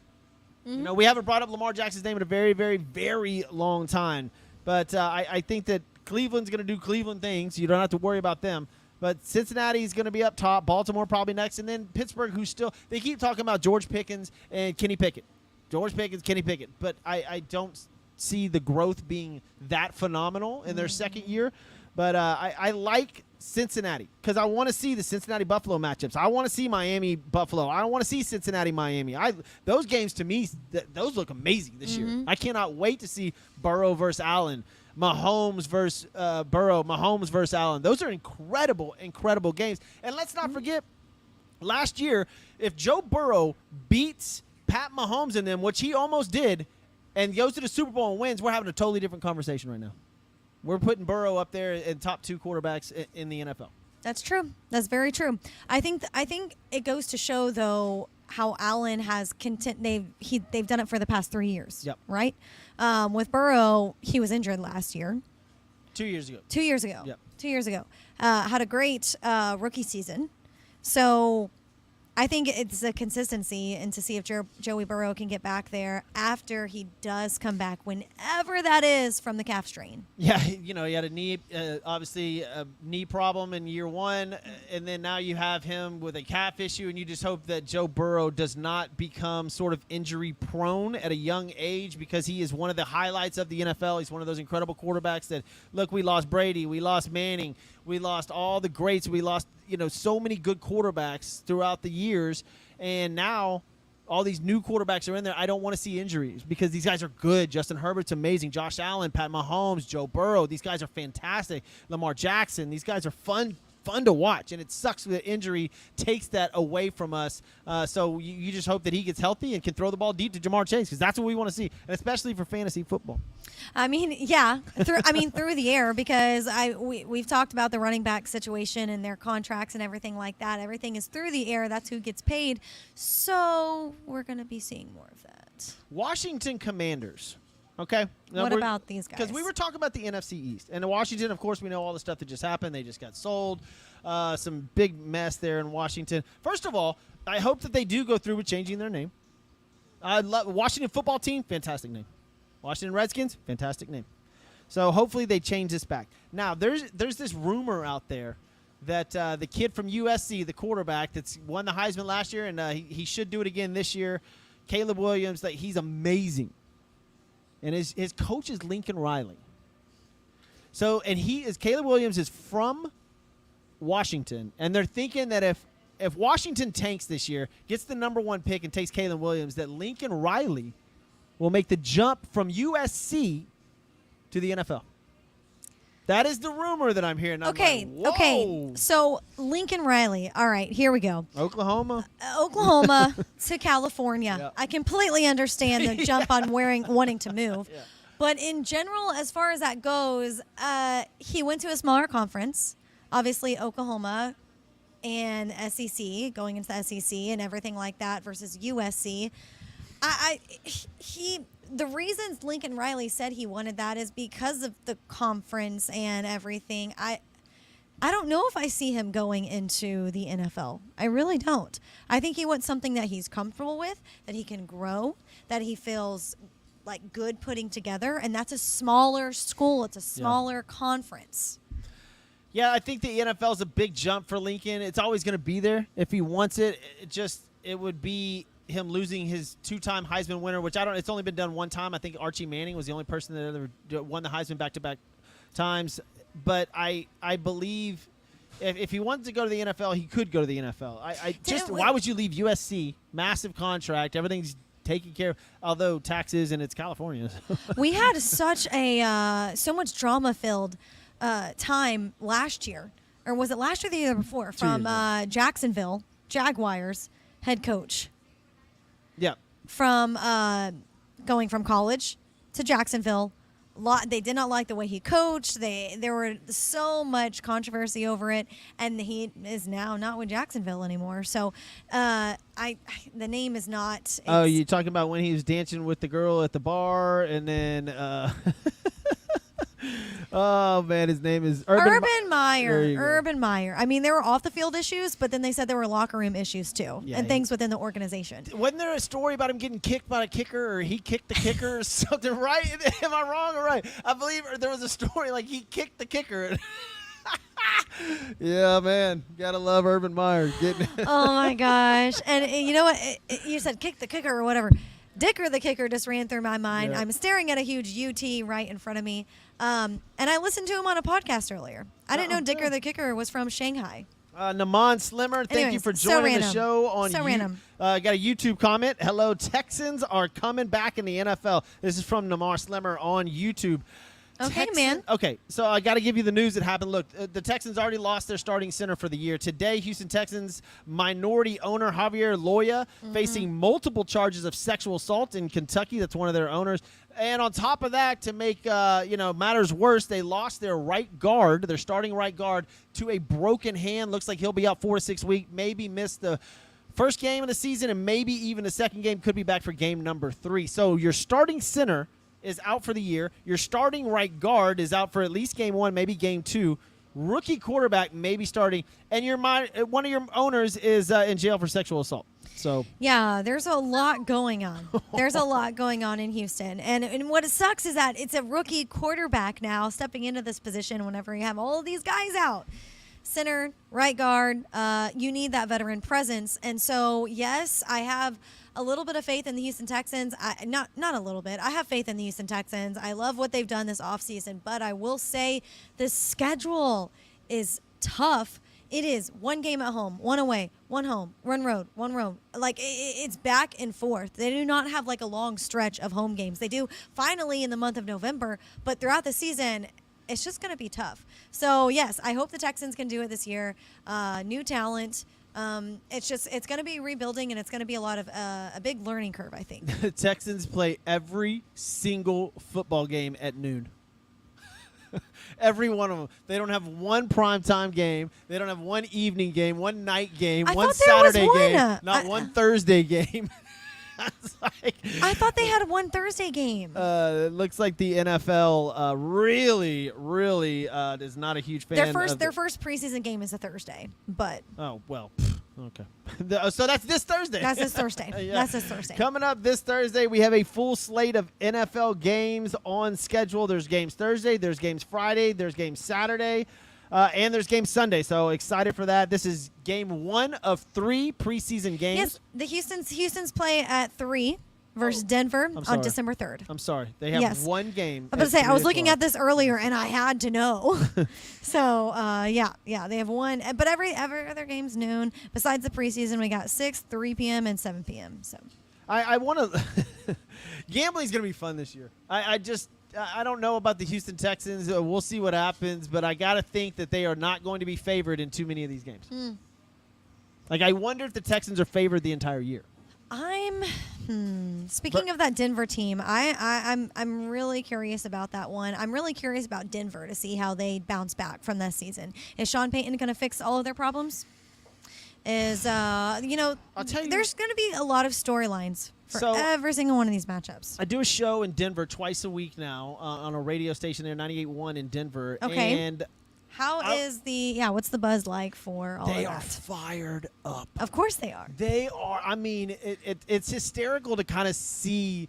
We haven't brought up Lamar Jackson's name in a very, very, very long time, but I think that Cleveland's going to do Cleveland things. You don't have to worry about them. But Cincinnati's going to be up top. Baltimore probably next. And then Pittsburgh, who's still – they keep talking about George Pickens and Kenny Pickett. George Pickens, Kenny Pickett. But I don't see the growth being that phenomenal in their second year. But I like Cincinnati because I want to see the Cincinnati-Buffalo matchups. I want to see Miami-Buffalo. I don't want to see Cincinnati-Miami. Those games, to me, those look amazing this year. I cannot wait to see Burrow versus Allen. Mahomes versus Burrow, Mahomes versus Allen. Those are incredible, incredible games. And let's not forget, last year, if Joe Burrow beats Pat Mahomes in them, which he almost did, and goes to the Super Bowl and wins, we're having a totally different conversation right now. We're putting Burrow up there in top 2 quarterbacks in the NFL. That's true. That's very true. I think it goes to show, though, how Allen has they've done it for the past 3 years. Yep. Right? With Burrow, he was injured last year. 2 years ago. 2 years ago. Yep. 2 years ago. Had a great rookie season. So I think it's a consistency, and to see if Joey Burrow can get back there after he does come back, whenever that is, from the calf strain. Yeah, he had a knee, obviously a knee problem in year 1, and then now you have him with a calf issue, and you just hope that Joe Burrow does not become sort of injury prone at a young age, because he is one of the highlights of the NFL. He's one of those incredible quarterbacks that, look, we lost Brady, we lost Manning, we lost all the greats, we lost so many good quarterbacks throughout the years, and now all these new quarterbacks are in there. I don't want to see injuries because these guys are good. Justin Herbert's amazing. Josh Allen, Pat Mahomes, Joe Burrow. These guys are fantastic. Lamar Jackson. These guys are fun to watch, and it sucks that injury takes that away from us. So you just hope that he gets healthy and can throw the ball deep to Jamar Chase, because that's what we want to see, and especially for fantasy football. Yeah, through the air, because we've talked about the running back situation and their contracts and everything like that. Everything is through the air. That's who gets paid. So we're going to be seeing more of that. Washington Commanders. Okay. Now what about these guys? Because we were talking about the NFC East. And in Washington, of course, we know all the stuff that just happened. They just got sold. Some big mess there in Washington. First of all, I hope that they do go through with changing their name. Washington football team, fantastic name. Washington Redskins, fantastic name. So hopefully they change this back. Now, there's this rumor out there that the kid from USC, the quarterback that's won the Heisman last year, and he should do it again this year, Caleb Williams, that he's amazing. And his coach is Lincoln Riley. So, and Caleb Williams is from Washington, and they're thinking that if Washington tanks this year, gets the number 1 pick and takes Caleb Williams, that Lincoln Riley will make the jump from USC to the NFL. That is the rumor that I'm hearing. Okay, I'm like, okay. whoa. So Lincoln Riley. All right, here we go. Oklahoma. Oklahoma to California. Yep. I completely understand the jump on wanting to move. Yeah. But in general, as far as that goes, he went to a smaller conference. Obviously, Oklahoma and SEC, going into the SEC and everything like that versus USC. The reasons Lincoln Riley said he wanted that is because of the conference and everything. I don't know if I see him going into the NFL. I really don't. I think he wants something that he's comfortable with, that he can grow, that he feels like good putting together, and that's a smaller school. It's a smaller conference. Yeah, I think the NFL is a big jump for Lincoln. It's always going to be there if he wants it. It would be him losing his 2-time Heisman winner, which it's only been done one time. I think Archie Manning was the only person that ever won the Heisman back-to-back times. But I believe if he wanted to go to the NFL, he could go to the NFL. Why would you leave USC? Massive contract, everything's taken care of, although taxes, and it's California. We had so much drama-filled time last year, or was it last year or the year before, from Jacksonville Jaguars head coach. Yeah. From going from college to Jacksonville. They did not like the way he coached. There were so much controversy over it, and he is now not with Jacksonville anymore. So, the name is not. Oh, you talking about when he was dancing with the girl at the bar, and then. Oh man, his name is Urban Meyer. Urban Meyer. I mean, there were off the field issues, but then they said there were locker room issues too, and things within the organization. Wasn't there a story about him getting kicked by a kicker, or he kicked the kicker, or something? Right? Am I wrong or right? I believe there was a story like he kicked the kicker. Yeah, man, gotta love Urban Meyer. Oh my gosh! And you know what? You said kick the kicker or whatever. Dicker the kicker just ran through my mind. Yeah. I'm staring at a huge UT right in front of me. And I listened to him on a podcast earlier. I didn't know Dicker the kicker was from Shanghai. Naman Slimmer, thank you for joining the show. Random. Got a YouTube comment. Hello, Texans are coming back in the NFL. This is from Naman Slimmer on YouTube. Okay, man. Okay, so I got to give you the news that happened. Look, the Texans already lost their starting center for the year. Today, Houston Texans minority owner Javier Loya facing multiple charges of sexual assault in Kentucky. That's one of their owners. And on top of that, to make matters worse, they lost their right guard, their starting right guard, to a broken hand. Looks like he'll be out 4 to 6 weeks, maybe miss the first game of the season, and maybe even the second game. Could be back for game number 3. So your starting center is out for the year. Your starting right guard is out for at least game 1, maybe game 2. Rookie quarterback maybe starting, and one of your owners is in jail for sexual assault. So yeah, there's a lot going on. There's a lot going on in Houston, and what it sucks is that it's a rookie quarterback now stepping into this position. Whenever you have all of these guys out, center, right guard, you need that veteran presence. And so yes, I have a little bit of faith in the Houston Texans. Not a little bit. I have faith in the Houston Texans. I love what they've done this offseason, but I will say the schedule is tough. It is 1 game at home, 1 away, 1 home, 1 road, 1 road. Like, it's back and forth. They do not have, like, a long stretch of home games. They do finally in the month of November, but throughout the season, it's just going to be tough. So, yes, I hope the Texans can do it this year. New talent. It's going to be rebuilding, and it's going to be a lot of a big learning curve, I think. The Texans play every single football game at noon. Every one of them. They don't have one primetime game. They don't have one evening game, one night game, one Saturday game, not one Thursday game. I thought they had one Thursday game. It looks like the NFL really is not a huge fan. Their first preseason game is a Thursday, but oh well. Okay. So that's this Thursday. That's this Thursday. Yeah. That's this Thursday. Coming up this Thursday, we have a full slate of NFL games on schedule. There's games Thursday, there's games Friday, there's games Saturday, and there's games Sunday. So excited for that. This is game 1 of 3 preseason games. Yes, the Houston's play at 3 versus Denver I'm on sorry. December 3rd. I'm sorry. They have Yes. one game. I was about to say, at I was 3 looking o'clock. at this earlier, and I had to know. So, yeah, they have one. But every other game's noon. Besides the preseason, we got 6, 3 p.m., and 7 p.m. So, I want to. Gambling's going to be fun this year. I don't know about the Houston Texans. We'll see what happens, but I got to think that they are not going to be favored in too many of these games. Like, I wonder if the Texans are favored the entire year. Speaking of that Denver team, I'm really curious about that one. I'm really curious about Denver to see how they bounce back from this season. Is Sean Payton going to fix all of their problems? Is I'll tell you, there's going to be a lot of storylines for every single one of these matchups. I do a show in Denver twice a week now on a radio station there, 98.1 in Denver. Okay. And what's the buzz like for all of that? they are fired up. Of course they are. They are. I mean, it's hysterical to kind of see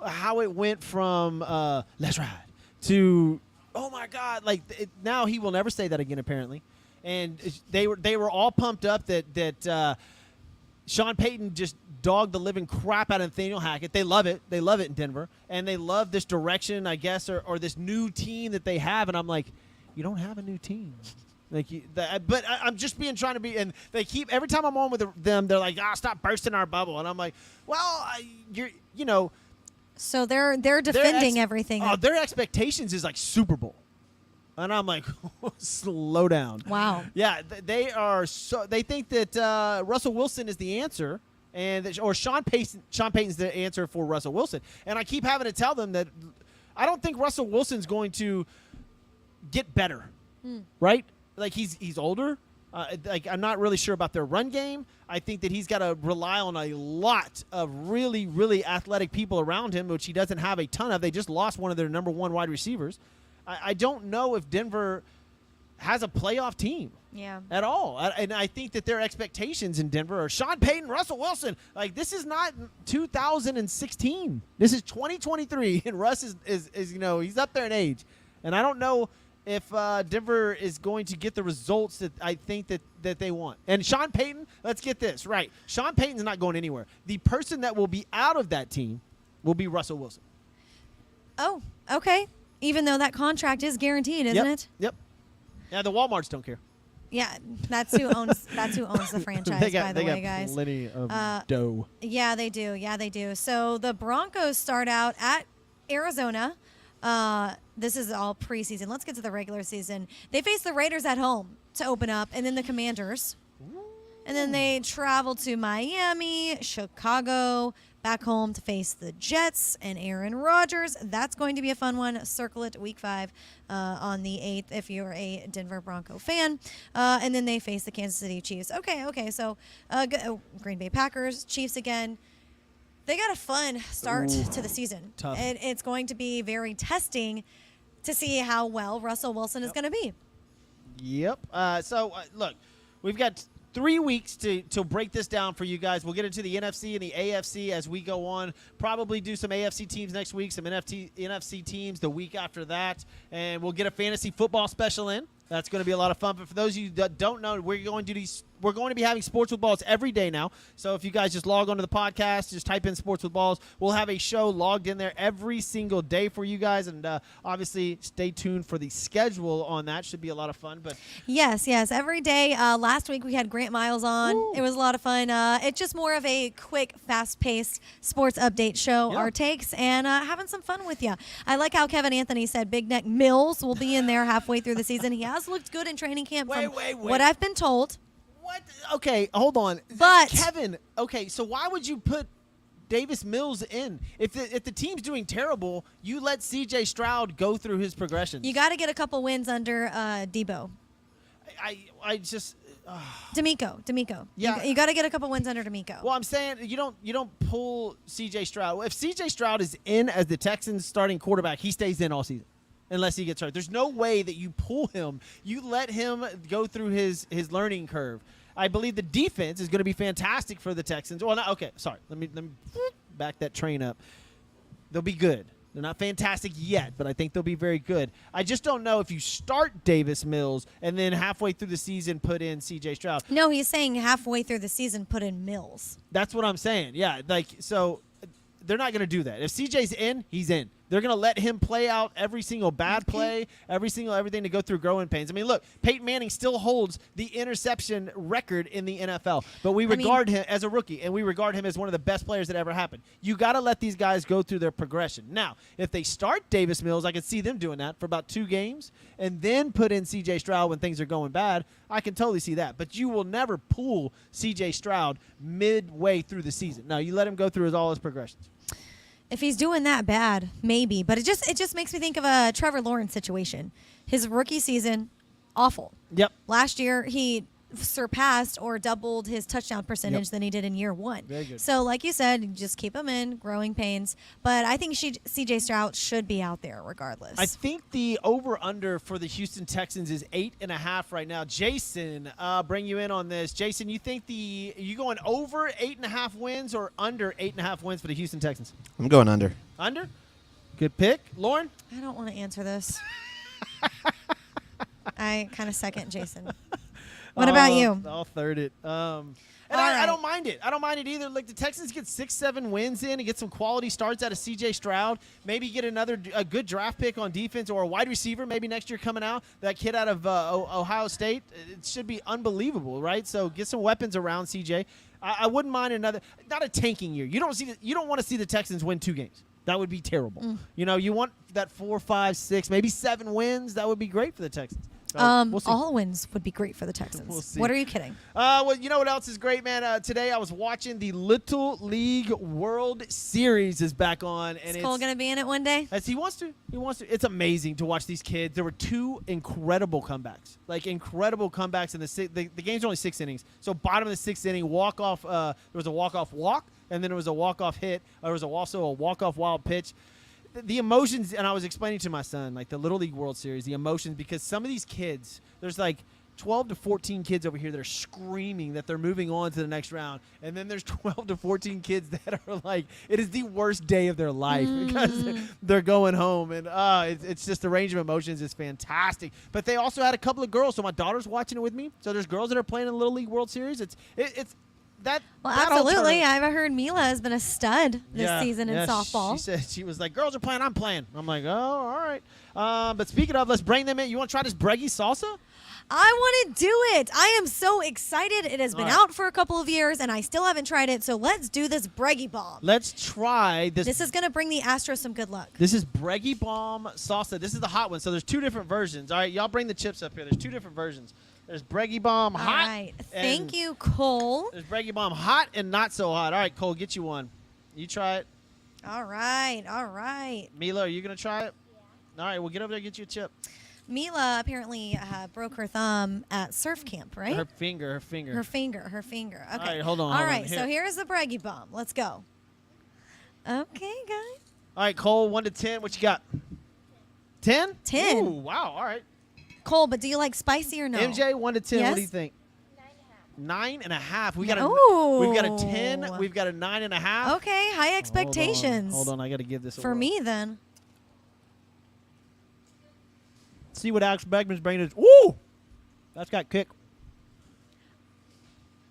how it went from let's ride to, oh my God, like now he will never say that again apparently. And they were all pumped up that Sean Payton just dogged the living crap out of Nathaniel Hackett. They love it. They love it in Denver, and they love this direction, I guess, or this new team that they have. And I'm like, you don't have a new team. Like, but I'm just trying to be, and they keep every time I'm on with them, they're like, stop bursting our bubble, and I'm like, well, So they're defending everything. Oh, their expectations is like Super Bowl, and I'm like, slow down. Wow. Yeah, they are so. They think that Russell Wilson is the answer, or Sean Payton's the answer for Russell Wilson, and I keep having to tell them that I don't think Russell Wilson's going to get better, right? Like he's older. Like I'm not really sure about their run game. I think that he's got to rely on a lot of really, really athletic people around him, which he doesn't have a ton of. They just lost one of their number 1 wide receivers. I don't know if Denver has a playoff team. Yeah. At all. And I think that their expectations in Denver are Sean Payton, Russell Wilson. Like, this is not 2016. This is 2023, and Russ is he's up there in age. And I don't know if Denver is going to get the results that I think that they want. And Sean Payton, let's get this right. Sean Payton's not going anywhere. The person that will be out of that team will be Russell Wilson. Oh, okay. Even though that contract is guaranteed, isn't it? Yep. Yeah, the Walmarts don't care. Yeah, that's who owns the franchise. They got guys. plenty of dough. Yeah, they do. So the Broncos start out at Arizona. This is all preseason. Let's get to the regular season. They face the Raiders at home to open up, and then the Commanders. And then they travel to Miami, Chicago, back home to face the Jets and Aaron Rodgers. That's going to be a fun one. Circle it week 5 on the 8th if you're a Denver Bronco fan. And then they face the Kansas City Chiefs. Okay. So Green Bay Packers, Chiefs again. They got a fun start to the season. Tough. It's going to be very testing to see how well Russell Wilson is going to be. Yep. Look, we've got 3 weeks to break this down for you guys. We'll get into the NFC and the AFC as we go on. Probably do some AFC teams next week, some NFC teams the week after that, and we'll get a fantasy football special in. That's going to be a lot of fun. But for those of you that don't know, we're going to be having Sports with Balls every day now. So if you guys just log onto the podcast, just type in Sports with Balls, we'll have a show logged in there every single day for you guys. And obviously, stay tuned for the schedule on that. Should be a lot of fun. But yes, every day. Last week we had Grant Miles on. Woo. It was a lot of fun. It's just more of a quick, fast-paced sports update show. Yeah. Our takes and having some fun with you. I like how Kevin Anthony said Big Neck Mills will be in there halfway through the season. He has looked good in training camp from Wait. what I've been told. what? Okay, hold on. But Kevin, okay, so why would you put Davis Mills in? If the team's doing terrible, you let C.J. Stroud go through his progressions. you got to get a couple wins under Debo. I just D'Amico. Yeah. You got to get a couple wins under D'Amico. well, I'm saying you don't pull C.J. Stroud. If C.J. Stroud is in as the Texans' starting quarterback, he stays in all season. Unless he gets hurt. There's no way that you pull him. You let him go through his learning curve. I believe the defense is going to be fantastic for the Texans. Well, not, okay, sorry. Let me back that train up. They'll be good. They're not fantastic yet, but I think they'll be very good. I just don't know if you start Davis Mills and then halfway through the season put in C.J. Stroud. No, he's saying halfway through the season put in Mills. That's what I'm saying. Yeah, so they're not going to do that. If CJ's in, he's in. They're going to let him play out every single bad play, everything to go through growing pains. I mean, look, Peyton Manning still holds the interception record in the NFL, but we regard him as a rookie, and we regard him as one of the best players that ever happened. You got to let these guys go through their progression. Now, if they start Davis Mills, I could see them doing that for about 2 games, and then put in C.J. Stroud when things are going bad. I can totally see that. But you will never pull C.J. Stroud midway through the season. No, you let him go through all his progressions. If he's doing that bad, maybe. But it just makes me think of a Trevor Lawrence situation. His rookie season, awful. Yep. Last year, he surpassed or doubled his touchdown percentage than he did in year 1. Very good. So, like you said, just keep him in, growing pains. But I think C.J. Stroud should be out there regardless. I think the over-under for the Houston Texans is 8.5 right now. Jason, bring you in on this. Jason, you think you going over 8.5 wins or under 8.5 wins for the Houston Texans? I'm going under. Under? Good pick. Lauren? I don't want to answer this. I kind of second Jason. What about you? I'll third it. I don't mind it. I don't mind it either. Like the Texans get 6-7 wins in and get some quality starts out of C.J. Stroud. Maybe get a good draft pick on defense or a wide receiver maybe next year coming out. That kid out of Ohio State. It should be unbelievable, right? So get some weapons around C.J. I wouldn't mind not a tanking year. You don't want to see the Texans win 2 games. That would be terrible. You want that 4, 5, 6, maybe 7 wins. That would be great for the Texans. So we'll see. All wins would be great for the Texans. We'll see. What are you kidding? Well, you know what else is great, man? Today I was watching the Little League World Series is back on. And Is Cole going to be in it one day? As he wants to. It's amazing to watch these kids. There were 2 incredible comebacks. And the game's only 6 innings. So bottom of the 6th inning, walk-off. There was a walk-off walk, and then there was a walk-off hit. There was also a walk-off wild pitch. The emotions, and I was explaining to my son, like the Little League World Series, the emotions, because some of these kids, there's like 12 to 14 kids over here that are screaming that they're moving on to the next round. And then there's 12 to 14 kids that are like, it is the worst day of their life because they're going home. And it's just the range of emotions is fantastic. But they also had a couple of girls. So my daughter's watching it with me. So there's girls that are playing in the Little League World Series. Absolutely. I've heard Mila has been a stud this season in softball. She said she was like, girls are playing, I'm playing. I'm like, oh, all right. But speaking of, let's bring them in. You want to try this Breggy salsa? I want to do it. I am so excited. It has been out for a couple of years, and I still haven't tried it. So let's do this Breggy Bomb. Let's try this. This is going to bring the Astros some good luck. This is Breggy Bomb salsa. This is the hot one. So there's 2 different versions. All right, y'all bring the chips up here. There's 2 different versions. There's Breggy Bomb hot. All right. Thank you, Cole. There's Breggy Bomb hot and not so hot. All right, Cole, get you one. You try it. All right. Mila, are you going to try it? Yeah. All right, well, get over there and get you a chip. Mila apparently broke her thumb at surf camp, right? Her finger. Her finger. Okay. All right, hold on. All right, so here's the Breggy Bomb. Let's go. Okay, guys. All right, Cole, 1 to 10. What you got? 10? 10. Ooh, wow. All right. Cole, but do you like spicy or no? MJ, 1 to 10. Yes? What do you think? 9.5. We've got a 10. We've got a 9.5. Okay, high expectations. Hold on. I got to give this a for whirl. me then. See what Alex Bregman's bringing is. Ooh! That's got kick.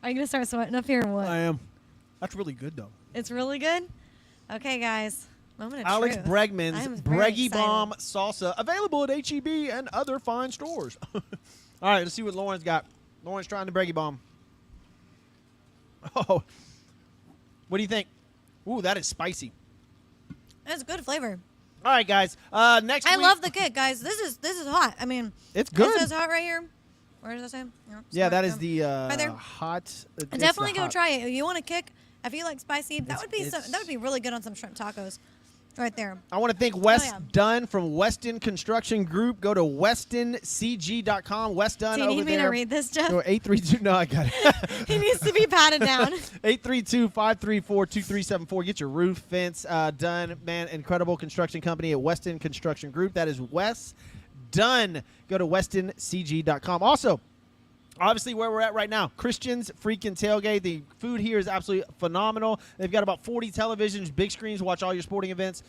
Are you going to start sweating up here or what? I am. That's really good, though. It's really good? Okay, guys. Moment of Alex truth. Bregman's Breggy Bomb salsa, available at HEB and other fine stores. All right, let's see what Lauren's got. Lauren's trying the Breggy Bomb. Oh. What do you think? Ooh, that is spicy. That's good flavor. All right, guys. Next I week. love the kick, guys. This is hot. I mean, It's good. This is hot right here. Where does it say? Yeah, that is the right there. hot. Definitely go try it. If you want to kick, if you like spicy, that would be really good on some shrimp tacos. Right there. I want to thank Wes yeah. Dunn from Weston Construction Group. Go to westoncg.com. Wes Dunn Do you over need me there. to read this, Jeff? No, 832. No, I got it. He needs to be patted down. 832-534-2374. Get your roof, fence done. Man, incredible construction company at Weston Construction Group. That is Wes Dunn. Go to westoncg.com. Also, Obviously, where we're at right now, Christian's freaking tailgate. The food here is absolutely phenomenal. They've got about 40 televisions, big screens to watch all your sporting events.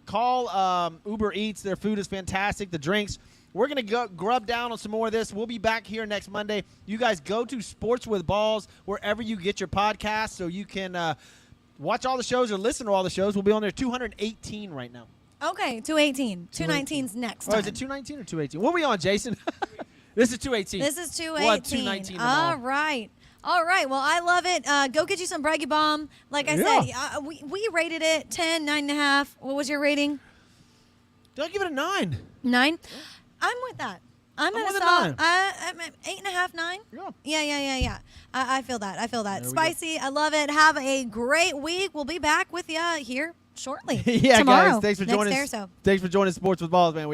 Call Uber Eats. Their food is fantastic. The drinks. We're going to go grub down on some more of this. We'll be back here next Monday. You guys go to Sports with Balls wherever you get your podcasts so you can watch all the shows or listen to all the shows. We'll be on there 218 right now. Okay, 218. 219's next Oh, time. is it 219 or 218? What are we on, Jason? This is 218. This is 218. We'll have 219 tomorrow. All right. Well, I love it. Go get you some Breggy Bomb. Like I said, we rated it 10, 9.5. What was your rating? Did I give it a 9? 9? I'm with that. I'm with at a a solid 9. I'm at 8.5, 9. Yeah. I feel that. There we Spicy. I love it. Have a great week. We'll be back with you here shortly. Yeah, tomorrow. guys. Thanks for next joining day or us. so. Thanks for joining Sports with Balls, man.